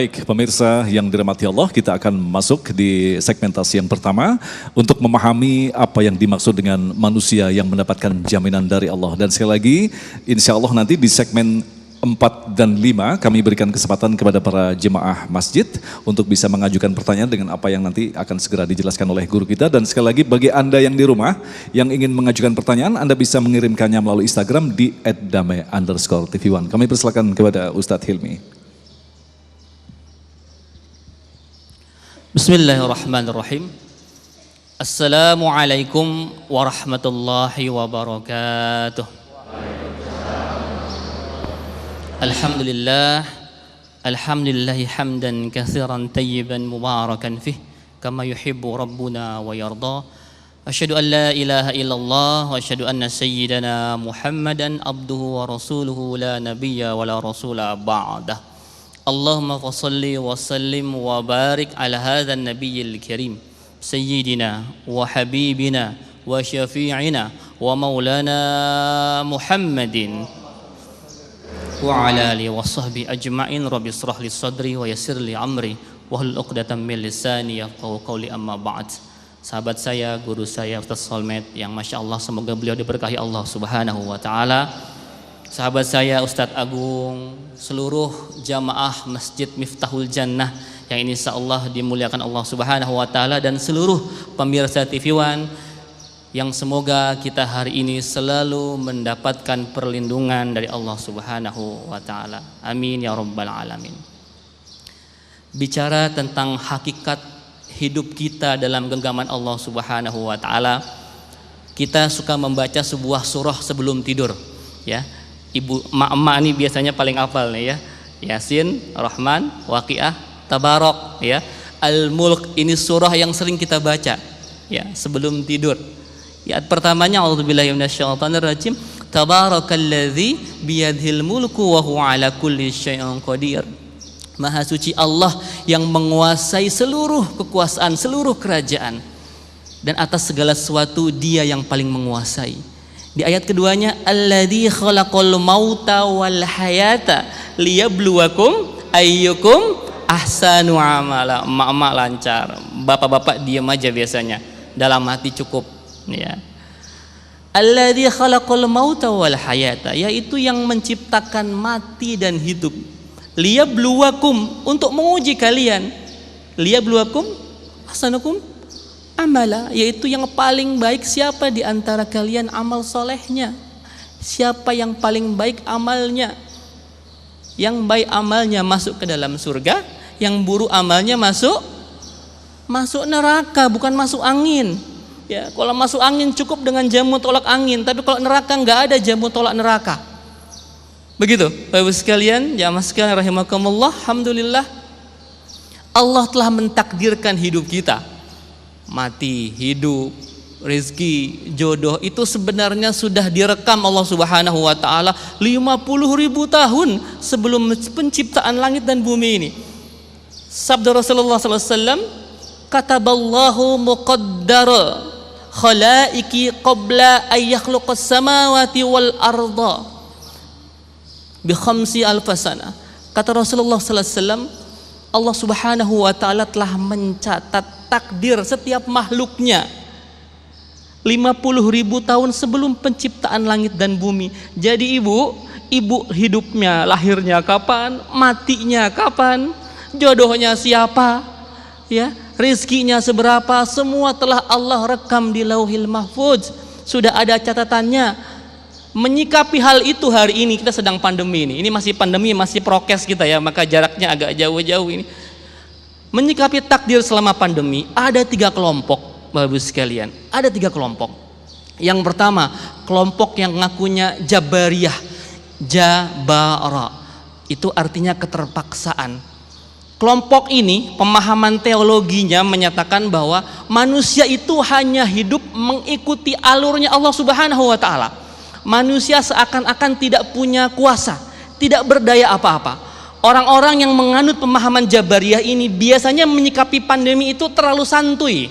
Baik, pemirsa yang dirahmati Allah, kita akan masuk di segmentasi yang pertama untuk memahami apa yang dimaksud dengan manusia yang mendapatkan jaminan dari Allah. Dan sekali lagi, insya Allah nanti di segmen 4 dan 5 kami berikan kesempatan kepada para jemaah masjid untuk bisa mengajukan pertanyaan dengan apa yang nanti akan segera dijelaskan oleh guru kita. Dan sekali lagi bagi Anda yang di rumah yang ingin mengajukan pertanyaan, Anda bisa mengirimkannya melalui Instagram di @dame_tv1. Kami persilakan kepada Ustadz Hilmi. Bismillahirrahmanirrahim. Assalamualaikum warahmatullahi wabarakatuh. Alhamdulillah, alhamdulillahi hamdan katsiran tayyiban mubarakan fih kama yuhibbu rabbuna wa yarda. Asyhadu an la ilaha illallah wa asyhadu anna sayyidana Muhammadan abduhu wa rasuluhu la nabiyya wa la rasula ba'dah. Allahumma fasalli wa sallim wa barik ala hadha an-nabiyyil karim sayyidina wa habibina wa syafi'ina wa maulana Muhammadin wa ala alihi wa sahbihi ajma'in. Rabbi israh li sadri wa yassir li amri wahlul 'uqdatam min lisani yafqahu qawli, amma ba'd. Sahabat saya, guru saya Ustaz Solmed yang Masya Allah semoga beliau diberkahi Allah Subhanahu wa ta'ala. Sahabat saya Ustadz Agung, seluruh jamaah Masjid Miftahul Jannah yang ini insyaallah dimuliakan Allah Subhanahu wa taala, dan seluruh pemirsa TV One yang semoga kita hari ini selalu mendapatkan perlindungan dari Allah Subhanahu wa taala. Amin ya rabbal alamin. Bicara tentang hakikat hidup kita dalam genggaman Allah Subhanahu wa taala, kita suka membaca sebuah surah sebelum tidur, ya. Ibu emak-emak ini biasanya paling hafal nih ya. Yasin, Rahman, Waqiah, Tabarok ya. Al-Mulk ini surah yang sering kita baca ya sebelum tidur. Ya, pertamanya a'udzubillahi minasyaitonirrajim. Tabarakalladzi biyadihil mulku wa huwa ala kulli syai'in qadir. Maha suci Allah yang menguasai seluruh kekuasaan, seluruh kerajaan, dan atas segala sesuatu Dia yang paling menguasai. Di ayat keduanya, alladzi khalaqal mauta wal hayata liyabluwakum ayyukum ahsanu amala. Emak-emak lancar, bapak-bapak diam aja biasanya, dalam hati cukup ya. Alladzi khalaqal mauta wal hayata, yaitu yang menciptakan mati dan hidup. Liyabluwakum, untuk menguji kalian. Liyabluwakum ahsanukum amala, yaitu yang paling baik siapa di antara kalian amal solehnya, siapa yang paling baik amalnya. Yang baik amalnya masuk ke dalam surga, yang buruk amalnya masuk neraka, bukan masuk angin ya. Kalau masuk angin cukup dengan jamu tolak angin, tapi kalau neraka nggak ada jamu tolak neraka. Begitu Bapak sekalian, jamaah sekalian rahimakumullah. Alhamdulillah Allah telah mentakdirkan hidup kita. Mati, hidup, rezeki, jodoh itu sebenarnya sudah direkam Allah Subhanahu wa taala 50.000 tahun sebelum penciptaan langit dan bumi ini. Sabda Rasulullah sallallahu alaihi wasallam, kataballahu muqaddara khalaiki qabla ay yakhluqas samawati wal arda bi khamsi alfasana. Kata Rasulullah sallallahu alaihi wasallam, Allah Subhanahu wa taala telah mencatat takdir setiap makhluknya 50.000 tahun sebelum penciptaan langit dan bumi. Jadi ibu hidupnya, lahirnya kapan, matinya kapan, jodohnya siapa, ya, rezekinya seberapa, semua telah Allah rekam di Lauhil Mahfuz. Sudah ada catatannya. Menyikapi hal itu hari ini, kita sedang pandemi ini masih pandemi, masih prokes kita ya, maka jaraknya agak jauh-jauh ini. Menyikapi takdir selama pandemi ada 3 kelompok Bapak Ibu sekalian, ada 3 kelompok. Yang pertama, kelompok yang ngakunya Jabariyah. Jabara itu artinya keterpaksaan. Kelompok ini pemahaman teologinya menyatakan bahwa manusia itu hanya hidup mengikuti alurnya Allah Subhanahu wa taala. Manusia seakan-akan tidak punya kuasa, tidak berdaya apa-apa. Orang-orang yang menganut pemahaman Jabariyah ini biasanya menyikapi pandemi itu terlalu santuy,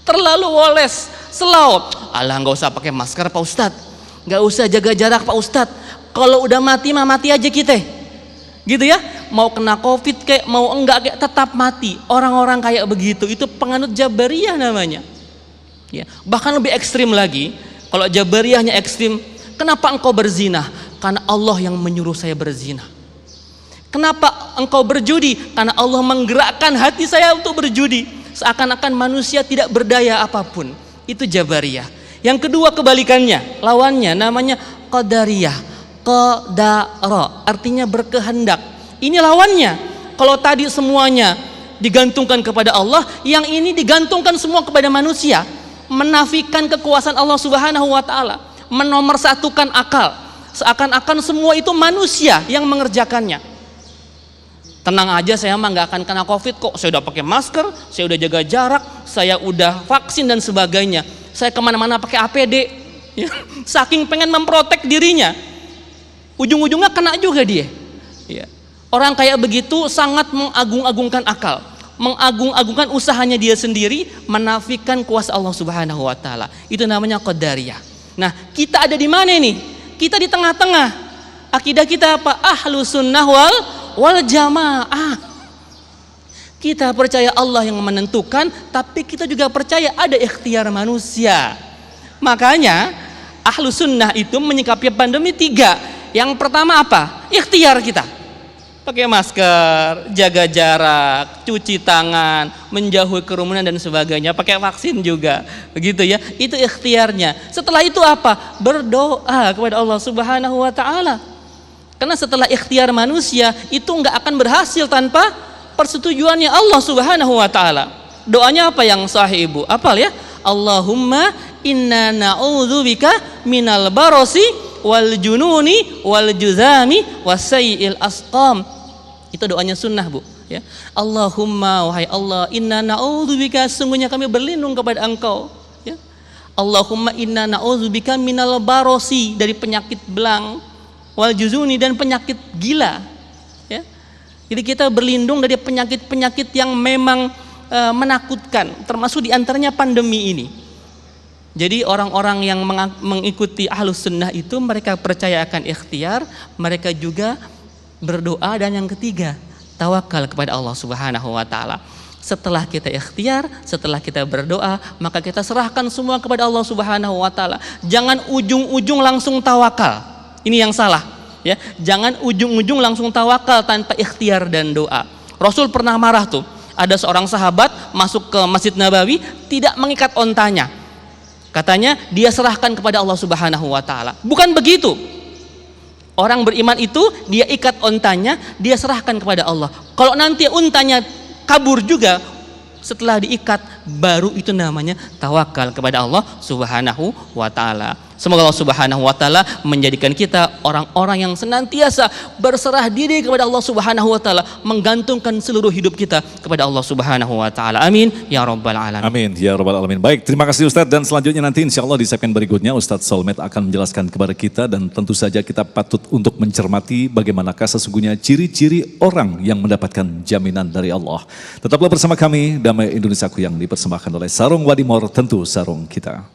terlalu woles, slow. Alah, nggak usah pakai masker Pak Ustadz, nggak usah jaga jarak Pak Ustadz. Kalau udah mati mah mati aja kita, gitu ya. mau kena COVID kayak mau enggak kayak tetap mati. Orang-orang kayak begitu itu penganut Jabariyah namanya. Ya, bahkan lebih ekstrim lagi. Kalau Jabariyahnya ekstrim, kenapa engkau berzina? Karena Allah yang menyuruh saya berzina. Kenapa engkau berjudi? Karena Allah menggerakkan hati saya untuk berjudi. Seakan-akan manusia tidak berdaya apapun. Itu Jabariyah. Yang kedua kebalikannya, lawannya namanya Qadariyah. Qadara, artinya berkehendak. Ini lawannya. Kalau tadi semuanya digantungkan kepada Allah, yang ini digantungkan semua kepada manusia. Menafikan kekuasaan Allah Subhanahu wa taala, menomorsatukan akal. Seakan-akan semua itu manusia yang mengerjakannya. Tenang aja, saya mah nggak akan kena COVID kok. Saya udah pakai masker, saya udah jaga jarak, saya udah vaksin dan sebagainya. Saya kemana-mana pakai APD. Ya. Saking pengen memprotek dirinya, ujung-ujungnya kena juga dia. Ya. Orang kayak begitu sangat mengagung-agungkan akal, mengagung-agungkan usahanya dia sendiri, menafikan kuasa Allah Subhanahu wa taala. Itu namanya Qadariyah. Nah, kita ada di mana nih? Kita di tengah-tengah. Akidah kita apa? Ahlus sunnah wal jamaah. Kita percaya Allah yang menentukan, tapi kita juga percaya ada ikhtiar manusia. Makanya Ahlus sunnah itu menyikapi pandemi 3. Yang pertama apa? Ikhtiar kita. Pakai masker, jaga jarak, cuci tangan, menjauhi kerumunan dan sebagainya, pakai vaksin juga, begitu ya. Itu ikhtiarnya. Setelah itu apa? Berdoa kepada Allah Subhanahu wa taala. Karena setelah ikhtiar manusia itu nggak akan berhasil tanpa persetujuannya Allah Subhanahu wa taala. Doanya apa yang sahih Ibu? Apal ya? Allahumma inna na'udzubika minal barosi wal jununi wal juzami wasai'il asqam. Itu doanya sunnah Bu ya. Allahumma, wahai Allah, inna na'udzubika, sungguhnya kami berlindung kepada Engkau ya. Allahumma inna na'udzubika minal barosi, dari penyakit belang, wal juzuni, dan penyakit gila ya. Jadi kita berlindung dari penyakit-penyakit yang memang menakutkan, termasuk diantaranya pandemi ini. Jadi orang-orang yang mengikuti Ahlus Sunnah itu mereka percaya akan ikhtiar, mereka juga berdoa, dan yang ketiga tawakal kepada Allah Subhanahu wa taala. Setelah kita ikhtiar, setelah kita berdoa, maka kita serahkan semua kepada Allah Subhanahu wa taala. Jangan ujung-ujung langsung tawakal. Ini yang salah ya. Jangan ujung-ujung langsung tawakal tanpa ikhtiar dan doa. Rasul pernah marah tuh. Ada seorang sahabat masuk ke Masjid Nabawi tidak mengikat ontanya. Katanya dia serahkan kepada Allah Subhanahu wa taala. Bukan begitu. Orang beriman itu dia ikat ontanya, dia serahkan kepada Allah. Kalau nanti untanya kabur juga setelah diikat, baru itu namanya tawakal kepada Allah Subhanahu wa taala. Semoga Allah Subhanahu wa taala menjadikan kita orang-orang yang senantiasa berserah diri kepada Allah Subhanahu wa taala, menggantungkan seluruh hidup kita kepada Allah Subhanahu wa taala. Amin ya rabbal alamin. Amin ya rabbal alamin. Baik, terima kasih Ustadz, dan selanjutnya nanti insya Allah di segmen berikutnya Ustadz Solmed akan menjelaskan kepada kita, dan tentu saja kita patut untuk mencermati bagaimanakah sesungguhnya ciri-ciri orang yang mendapatkan jaminan dari Allah. Tetaplah bersama kami, Damai Indonesiaku yang dipersembahkan oleh Sarung Wadimor, tentu sarung kita.